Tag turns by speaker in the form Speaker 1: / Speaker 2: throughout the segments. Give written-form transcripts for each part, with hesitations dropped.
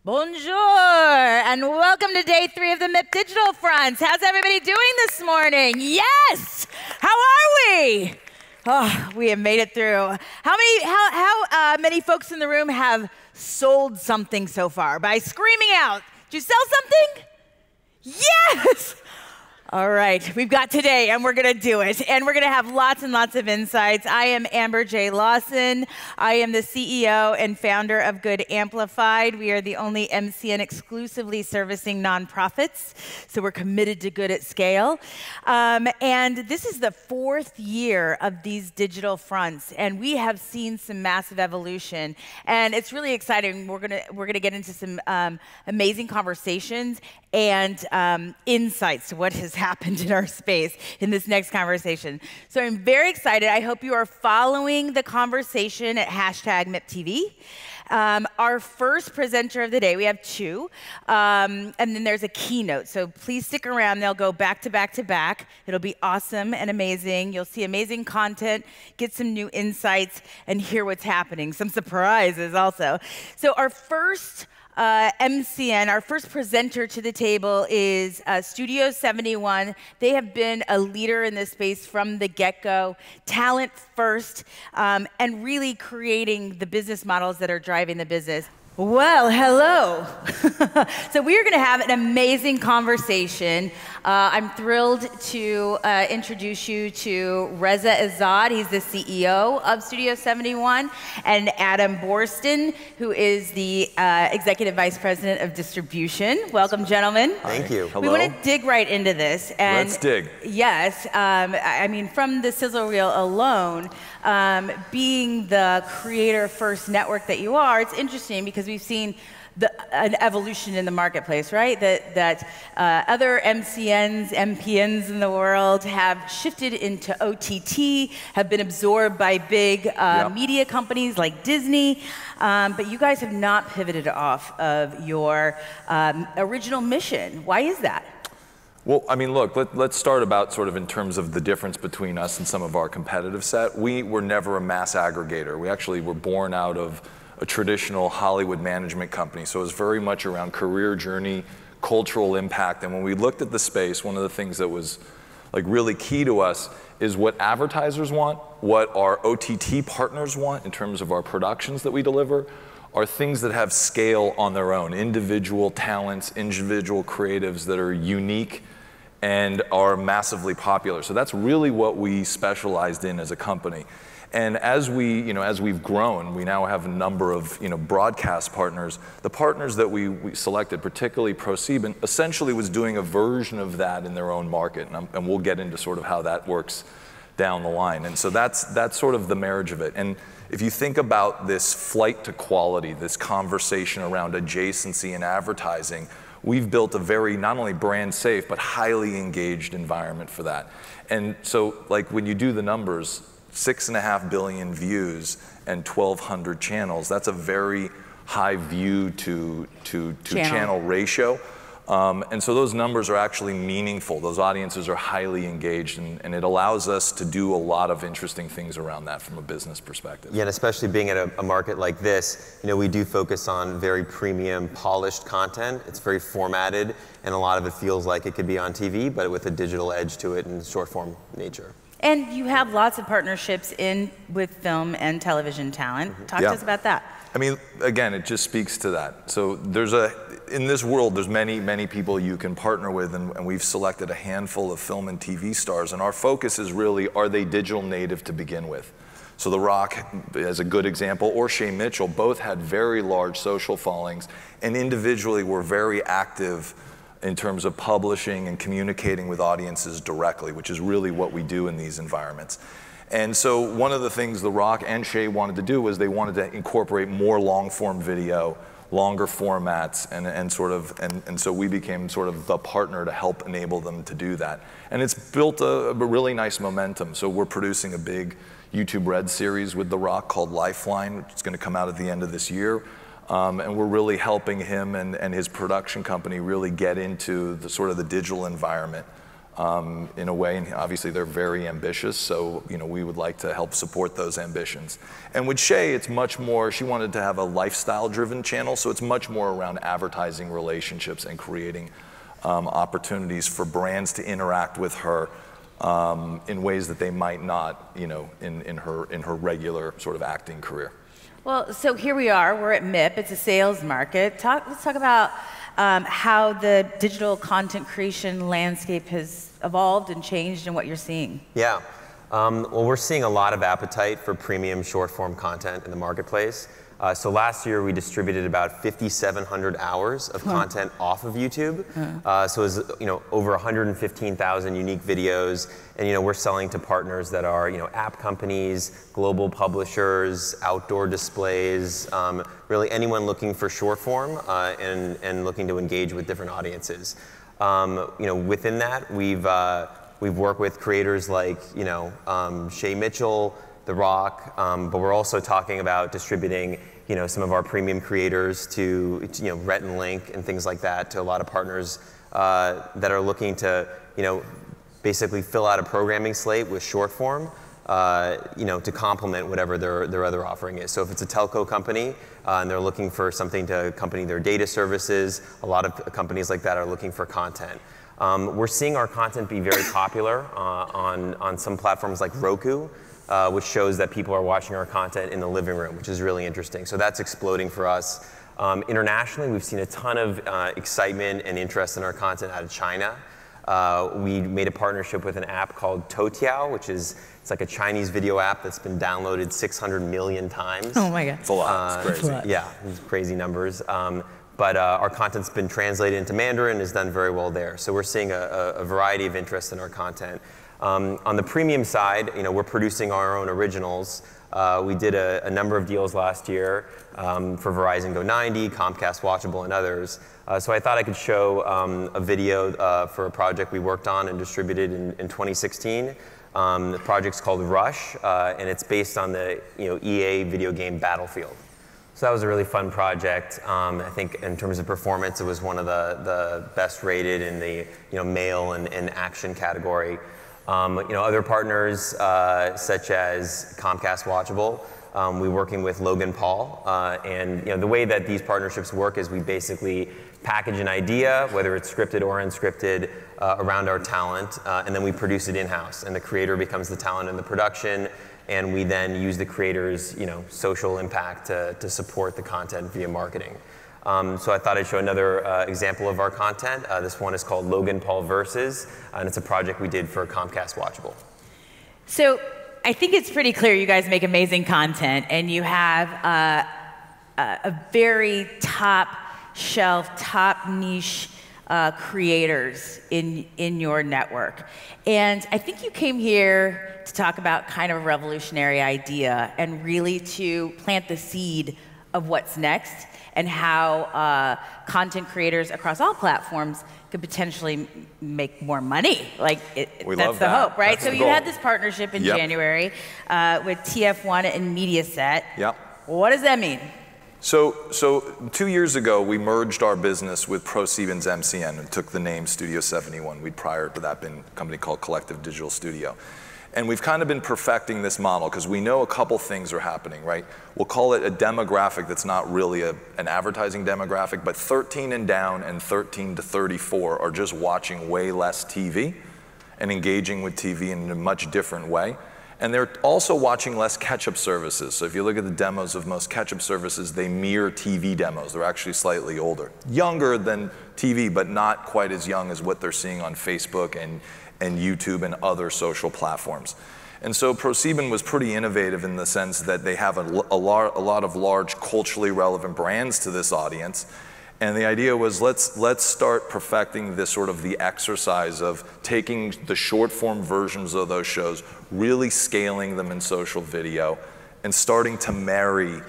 Speaker 1: Bonjour, and welcome to day 3 of the MIP Digital Fronts. How's everybody doing this morning? Yes! How are we? Oh, we have made it through. How many folks in the room have sold something so far by screaming out? Did you sell something? Yes! All right, we've got today, and we're going to do it. And we're going to have lots and lots of insights. I am Amber J. Lawson. I am the CEO and founder of Good Amplified. We are the only MCN exclusively servicing nonprofits, so we're committed to good at scale. And this is the 4th year of these digital fronts, and we have seen some massive evolution. And it's really exciting. We're gonna get into some amazing conversations and insights to what has happened in our space in this next conversation. So I'm very excited. I hope you are following the conversation at #MIPTV. Our first presenter of the day, we have 2, and then there's a keynote. So please stick around. They'll go back to back to back. It'll be awesome and amazing. You'll see amazing content, get some new insights, and hear what's happening. Some surprises also. So our first MCN, our first presenter to the table is Studio71. They have been a leader in this space from the get-go, talent first, and really creating the business models that are driving the business. Well, hello. So we are going to have an amazing conversation. I'm thrilled to introduce you to Reza Izad. He's the CEO of Studio71, and Adam Borston, who is the Executive Vice President of Distribution. Welcome, gentlemen.
Speaker 2: Thank you.
Speaker 1: Hello. We want to dig right into this. And
Speaker 2: let's dig.
Speaker 1: Yes. I mean, from the sizzle reel alone, being the creator-first network that you are, it's interesting because we've seen an evolution in the marketplace, right? That other MCNs, MPNs in the world have shifted into OTT, have been absorbed by big media companies like Disney, but you guys have not pivoted off of your original mission. Why is that?
Speaker 2: Well, I mean, look, let's start about sort of in terms of the difference between us and some of our competitive set. We were never a mass aggregator. We actually were born out of a traditional Hollywood management company. So it was very much around career journey, cultural impact. And when we looked at the space, one of the things that was like really key to us is what advertisers want, what our OTT partners want in terms of our productions that we deliver, are things that have scale on their own, individual talents, individual creatives that are unique and are massively popular. So that's really what we specialized in as a company. And as we've grown, we now have a number of broadcast partners. The partners that we selected, particularly ProSieben, essentially was doing a version of that in their own market, and we'll get into sort of how that works down the line. And so that's sort of the marriage of it. And if you think about this flight to quality, this conversation around adjacency and advertising, we've built a very not only brand safe but highly engaged environment for that. And so, like when you do the numbers, 6.5 billion views and 1,200 channels. That's a very high view to channel ratio. And so those numbers are actually meaningful. Those audiences are highly engaged, and it allows us to do a lot of interesting things around that from a business perspective.
Speaker 3: Yeah, and especially being at a market like this, we do focus on very premium, polished content. It's very formatted, and a lot of it feels like it could be on TV, but with a digital edge to it and short form nature.
Speaker 1: And you have lots of partnerships with film and television talent. Talk to us about that.
Speaker 2: I mean, again, it just speaks to that. So in this world, there's many people you can partner with, and we've selected a handful of film and TV stars, and our focus is really, are they digital native to begin with? So The Rock, as a good example, or Shay Mitchell, both had very large social followings, and individually were very active in terms of publishing and communicating with audiences directly, which is really what we do in these environments. And so one of the things The Rock and Shay wanted to do was they wanted to incorporate more long-form video, longer formats, and so we became sort of the partner to help enable them to do that. And it's built a really nice momentum. So we're producing a big YouTube Red series with The Rock called Lifeline, which is going to come out at the end of this year. And we're really helping him and his production company really get into the sort of the digital environment in a way, and obviously they're very ambitious, so we would like to help support those ambitions. And with Shay, it's much more, she wanted to have a lifestyle-driven channel, so it's much more around advertising relationships and creating opportunities for brands to interact with her in ways that they might not, in her regular sort of acting career.
Speaker 1: Well, so here we are, we're at MIP, it's a sales market. Let's talk about how the digital content creation landscape has evolved and changed and what you're seeing.
Speaker 3: Yeah, well, we're seeing a lot of appetite for premium short form content in the marketplace. So last year we distributed about 5,700 hours of content off of YouTube. So it was over 115,000 unique videos, and we're selling to partners that are app companies, global publishers, outdoor displays, really anyone looking for short form and looking to engage with different audiences. Within that we've worked with creators like Shay Mitchell, The Rock, but we're also talking about distributing some of our premium creators to Rhett and Link and things like that to a lot of partners that are looking to basically fill out a programming slate with short form to complement whatever their other offering is. So if it's a telco company and they're looking for something to accompany their data services, a lot of companies like that are looking for content. We're seeing our content be very popular on some platforms like Roku, which shows that people are watching our content in the living room, which is really interesting. So that's exploding for us. Internationally, we've seen a ton of excitement and interest in our content out of China. We made a partnership with an app called Toutiao, which is it's like a Chinese video app that's been downloaded 600 million times.
Speaker 1: Oh my God.
Speaker 2: It's a lot. It's crazy.
Speaker 3: Yeah, it's crazy numbers. But our content's been translated into Mandarin and has done very well there. So we're seeing a variety of interest in our content. On the premium side, we're producing our own originals. We did a number of deals last year for Verizon Go 90, Comcast Watchable, and others. So I thought I could show a video for a project we worked on and distributed in 2016. The project's called Rush, and it's based on the EA video game Battlefield. So that was a really fun project. I think in terms of performance, it was one of the best rated in the male and action category. Other partners such as Comcast Watchable, we're working with Logan Paul, and the way that these partnerships work is we basically package an idea, whether it's scripted or unscripted, around our talent, and then we produce it in-house, and the creator becomes the talent in the production, and we then use the creator's social impact to support the content via marketing. So I thought I'd show another example of our content. This one is called Logan Paul Versus, and it's a project we did for Comcast Watchable.
Speaker 1: So I think it's pretty clear you guys make amazing content, and you have a very top shelf, top niche creators in your network. And I think you came here to talk about kind of a revolutionary idea and really to plant the seed of what's next and how content creators across all platforms could potentially make more money. That's the hope, right? So you had this partnership in January with TF1 and Mediaset.
Speaker 2: Yep.
Speaker 1: What does that mean?
Speaker 2: So 2 years ago, we merged our business with ProSieben's MCN and took the name Studio71. We'd prior to that been a company called Collective Digital Studio. And we've kind of been perfecting this model because we know a couple things are happening, right? We'll call it a demographic that's not really an advertising demographic, but 13 and down and 13 to 34 are just watching way less TV and engaging with TV in a much different way. And they're also watching less catch-up services. So if you look at the demos of most catch-up services, they mirror TV demos. They're actually slightly older. Younger than TV, but not quite as young as what they're seeing on Facebook and YouTube and other social platforms. And so ProSieben was pretty innovative in the sense that they have a lot of large culturally relevant brands to this audience. And the idea was let's start perfecting this sort of the exercise of taking the short form versions of those shows, really scaling them in social video, and starting to marry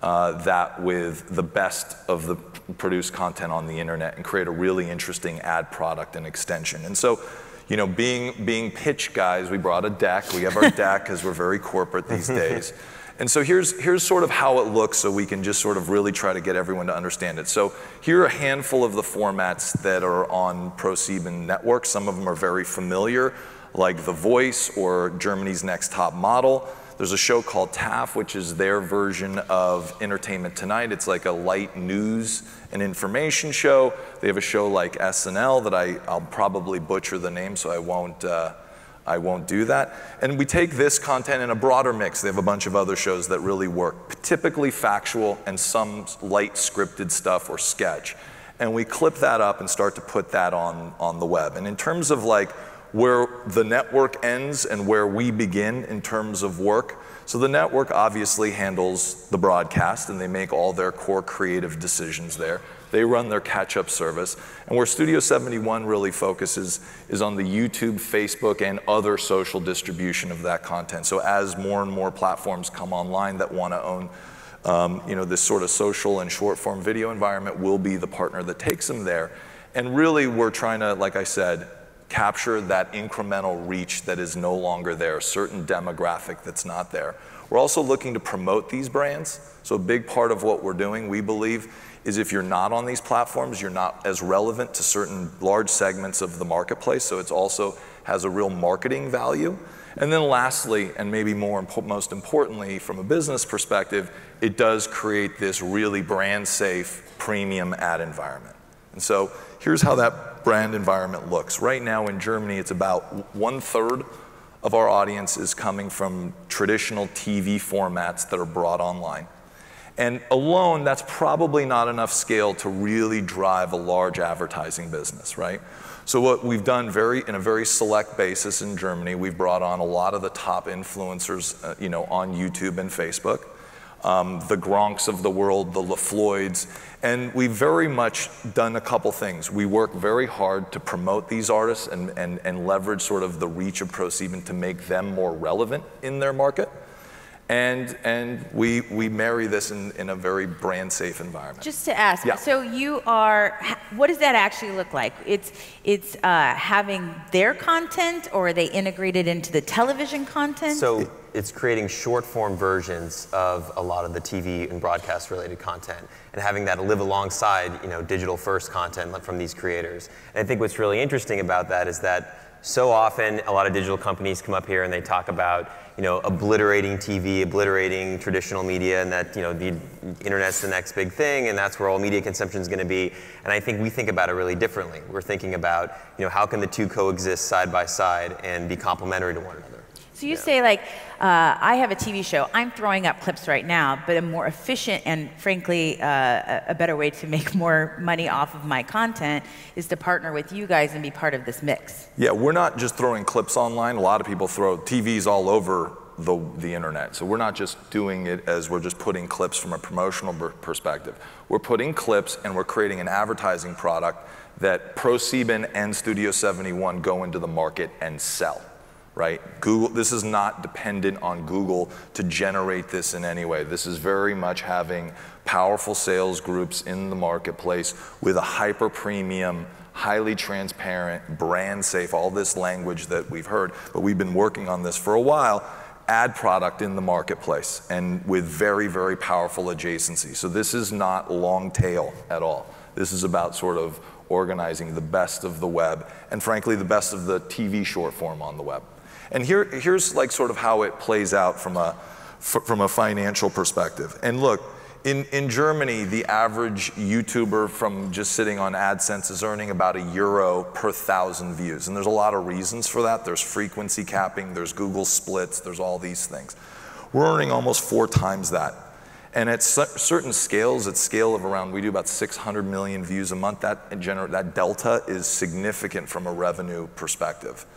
Speaker 2: that with the best of the produced content on the internet and create a really interesting ad product and extension. And so, being pitch guys, we brought a deck. We have our deck because we're very corporate these days. And so here's sort of how it looks so we can just sort of really try to get everyone to understand it. So here are a handful of the formats that are on ProSieben Network. Some of them are very familiar, like The Voice or Germany's Next Top Model. There's a show called TAF, which is their version of Entertainment Tonight. It's like a light news and information show. They have a show like SNL that I'll probably butcher the name, so I won't do that. And we take this content in a broader mix. They have a bunch of other shows that really work, typically factual and some light scripted stuff or sketch. And we clip that up and start to put that on the web. And in terms of like where the network ends and where we begin in terms of work, so the network obviously handles the broadcast and they make all their core creative decisions there. They run their catch-up service. And where Studio71 really focuses is on the YouTube, Facebook, and other social distribution of that content. So as more and more platforms come online that want to own this sort of social and short-form video environment, we'll be the partner that takes them there. And really, we're trying to, like I said, capture that incremental reach that is no longer there, a certain demographic that's not there. We're also looking to promote these brands. So a big part of what we're doing, we believe, is if you're not on these platforms, you're not as relevant to certain large segments of the marketplace, so it also has a real marketing value. And then lastly, and maybe most importantly from a business perspective, it does create this really brand safe premium ad environment. And so here's how that brand environment looks. Right now in Germany, it's about 1/3 of our audience is coming from traditional TV formats that are brought online. And alone, that's probably not enough scale to really drive a large advertising business, right? So what we've done in a very select basis in Germany, we've brought on a lot of the top influencers on YouTube and Facebook, the Gronks of the world, the LaFloyds, and we've very much done a couple things. We work very hard to promote these artists and leverage sort of the reach of ProSieben to make them more relevant in their market. And we marry this in a very brand safe environment.
Speaker 1: Just to ask,
Speaker 2: yeah.
Speaker 1: So you are, what does that actually look like? It's having their content, or are they integrated into the television content?
Speaker 3: So it's creating short form versions of a lot of the TV and broadcast related content and having that live alongside digital first content from these creators. And I think what's really interesting about that is that so often a lot of digital companies come up here and they talk about obliterating TV, obliterating traditional media, and that the internet's the next big thing, and that's where all media consumption is going to be. And I think we think about it really differently. We're thinking about how can the two coexist side by side and be complementary to one another.
Speaker 1: So you say, like, I have a TV show. I'm throwing up clips right now, but a more efficient and, frankly, a better way to make more money off of my content is to partner with you guys and be part of this mix.
Speaker 2: Yeah, we're not just throwing clips online. A lot of people throw TVs all over the internet. So we're not just doing it as we're just putting clips from a promotional perspective. We're putting clips and we're creating an advertising product that ProSieben and Studio71 go into the market and sell. Right? Google, this is not dependent on Google to generate this in any way. This is very much having powerful sales groups in the marketplace with a hyper premium, highly transparent, brand safe, all this language that we've heard, but we've been working on this for a while, ad product in the marketplace and with very, very powerful adjacency. So this is not long tail at all. This is about sort of organizing the best of the web and frankly the best of the TV short form on the web. And here's like sort of how it plays out from a financial perspective. And look, in Germany, the average YouTuber from just sitting on AdSense is earning about €1 per 1,000 views. And there's a lot of reasons for that. There's frequency capping, there's Google splits, there's all these things. We're earning almost 4 times that. And at certain scales, at scale of around, we do about 600 million views a month, that delta is significant from a revenue perspective.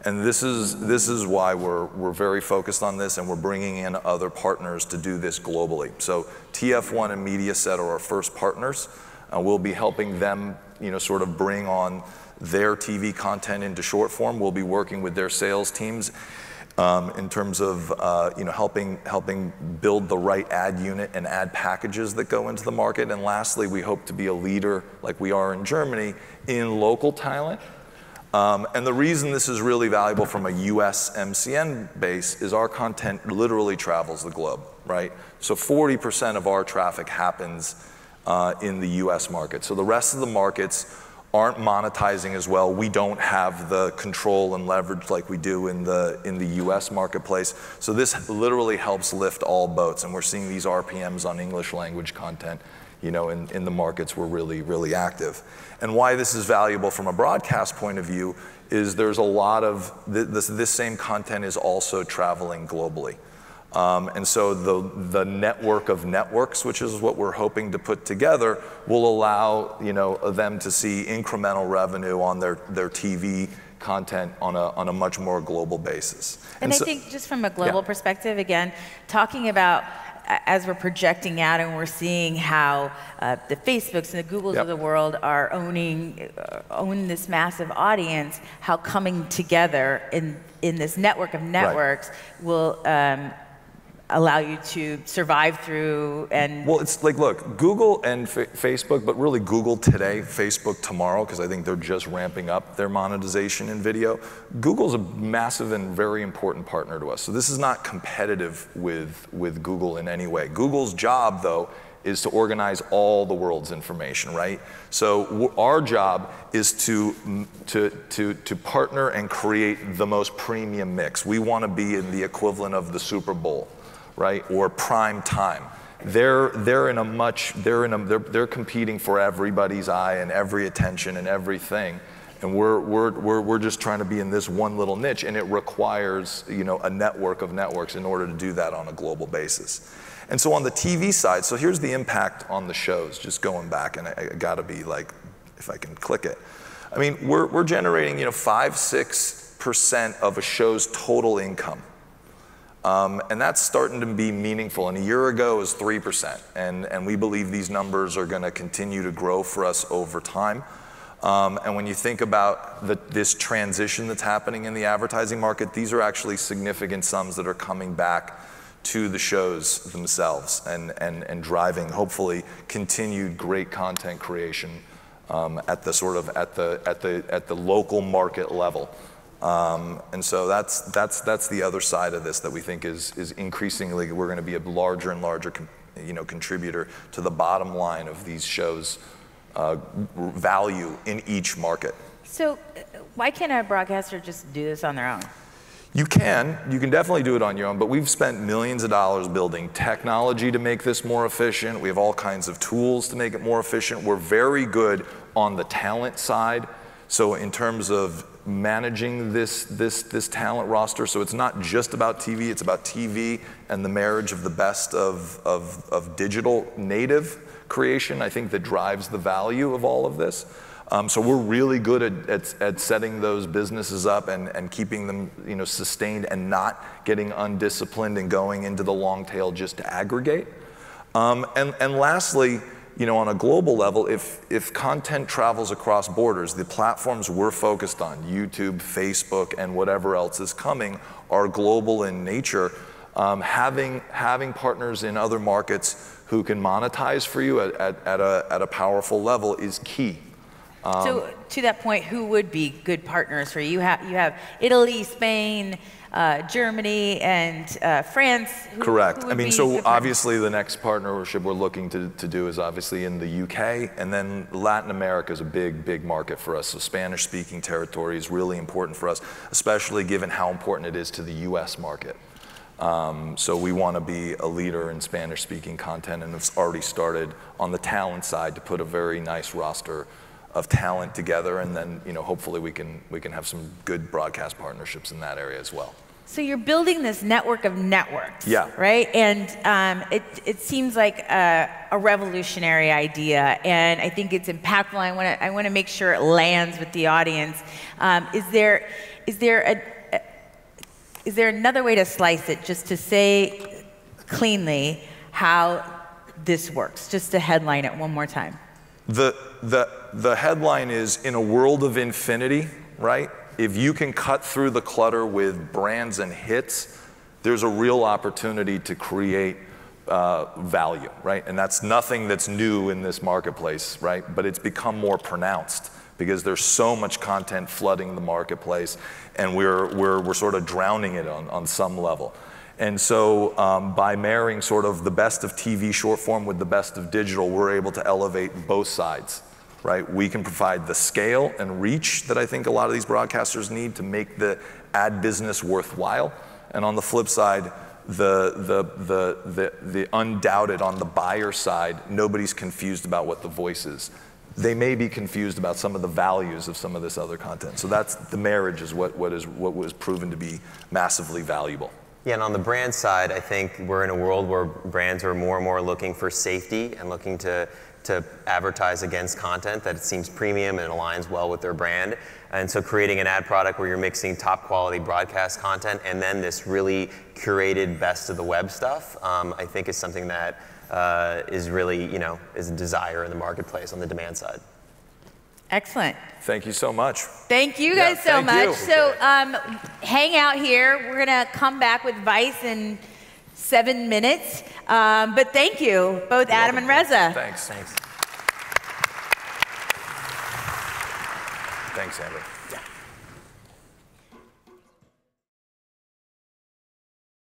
Speaker 2: And this is why we're very focused on this, and we're bringing in other partners to do this globally. So TF1 and Mediaset are our first partners. We'll be helping them, sort of bring on their TV content into short form. We'll be working with their sales teams in terms of helping build the right ad unit and ad packages that go into the market. And lastly, we hope to be a leader, like we are in Germany, in local talent. And the reason this is really valuable from a US MCN base is our content literally travels the globe, right? So 40% of our traffic happens in the US market. So the rest of the markets aren't monetizing as well. We don't have the control and leverage like we do in the US marketplace. So this literally helps lift all boats, and we're seeing these RPMs on English language content, you know, in the markets we're really, really active. And why this is valuable from a broadcast point of view is there's a lot of, this same content is also traveling globally. And so the network of networks, which is what we're hoping to put together, will allow, you know, them to see incremental revenue on their TV content on a much more global basis.
Speaker 1: And I think just from a global perspective, again, talking about as we're projecting out and we're seeing how the Facebooks and the Googles of the world are own this massive audience, how coming together in this network of networks will allow you to survive through and...
Speaker 2: Well, it's like, look, Google and Facebook, but really Google today, Facebook tomorrow, because I think they're just ramping up their monetization in video. Google's a massive and very important partner to us. So this is not competitive with Google in any way. Google's job, though, is to organize all the world's information, right? So our job is to partner and create the most premium mix. We want to be in the equivalent of the Super Bowl, right, or prime time. They're competing for everybody's eye and every attention and everything, and we're just trying to be in this one little niche, and it requires, you know, a network of networks in order to do that on a global basis. And so on the TV side, so here's the impact on the shows. Just going back, and I got to be like, if I can click it. I mean, we're generating, you know, 5-6% of a show's total income. And that's starting to be meaningful. And a year ago it was 3%. And we believe these numbers are going to continue to grow for us over time. And when you think about this transition that's happening in the advertising market, these are actually significant sums that are coming back to the shows themselves and driving, hopefully, continued great content creation at the sort of at the local market level. And so that's the other side of this that we think is increasingly we're going to be a larger and larger contributor to the bottom line of these shows' value in each market.
Speaker 1: So why can't a broadcaster just do this on their own?
Speaker 2: You can definitely do it on your own, but we've spent millions of dollars building technology to make this more efficient. We have all kinds of tools to make it more efficient. We're very good on the talent side. So in terms of managing this talent roster, so it's not just about TV, it's about TV and the marriage of the best of digital native creation, I think, that drives the value of all of this. So we're really good at setting those businesses up and keeping them, you know, sustained and not getting undisciplined and going into the long tail just to aggregate. And lastly, you know, on a global level, if content travels across borders, the platforms we're focused on, YouTube, Facebook, and whatever else is coming, are global in nature. Having partners in other markets who can monetize for you at a powerful level is key.
Speaker 1: So to that point, who would be good partners for you? You have Italy, Spain, Germany, and France.
Speaker 2: Correct. I mean, so obviously the next partnership we're looking to do is obviously in the UK, and then Latin America is a big market for us. So Spanish-speaking territory is really important for us, especially given how important it is to the US market. So we want to be a leader in Spanish-speaking content, and have already started on the talent side to put a very nice roster of talent together, and then, you know, hopefully we can have some good broadcast partnerships in that area as well.
Speaker 1: So you're building this network of networks,
Speaker 2: yeah,
Speaker 1: right? And it seems like a revolutionary idea, and I think it's impactful. I want to make sure it lands with the audience. Is there another way to slice it, just to say cleanly how this works? Just to headline it one more time.
Speaker 2: The headline is, in a world of infinity, right? If you can cut through the clutter with brands and hits, there's a real opportunity to create value, right? And that's nothing that's new in this marketplace, right? But it's become more pronounced because there's so much content flooding the marketplace, and we're sort of drowning it on some level. And so by marrying sort of the best of TV short form with the best of digital, we're able to elevate both sides, right? We can provide the scale and reach that I think a lot of these broadcasters need to make the ad business worthwhile. And on the flip side, the undoubted on the buyer side, nobody's confused about what the voice is. They may be confused about some of the values of some of this other content. So that's the marriage is what was proven to be massively valuable.
Speaker 3: Yeah, and on the brand side, I think we're in a world where brands are more and more looking for safety and looking to advertise against content that seems premium and aligns well with their brand. And so creating an ad product where you're mixing top quality broadcast content and then this really curated best of the web stuff, I think is something that is really, is a desire in the marketplace on the demand side.
Speaker 1: Excellent.
Speaker 2: Thank you so much.
Speaker 1: Thank you guys so much.
Speaker 2: You.
Speaker 1: So hang out here. We're going to come back with Vice in 7 minutes. But thank you, both Adam and Reza.
Speaker 2: Thanks. Thanks, Amber.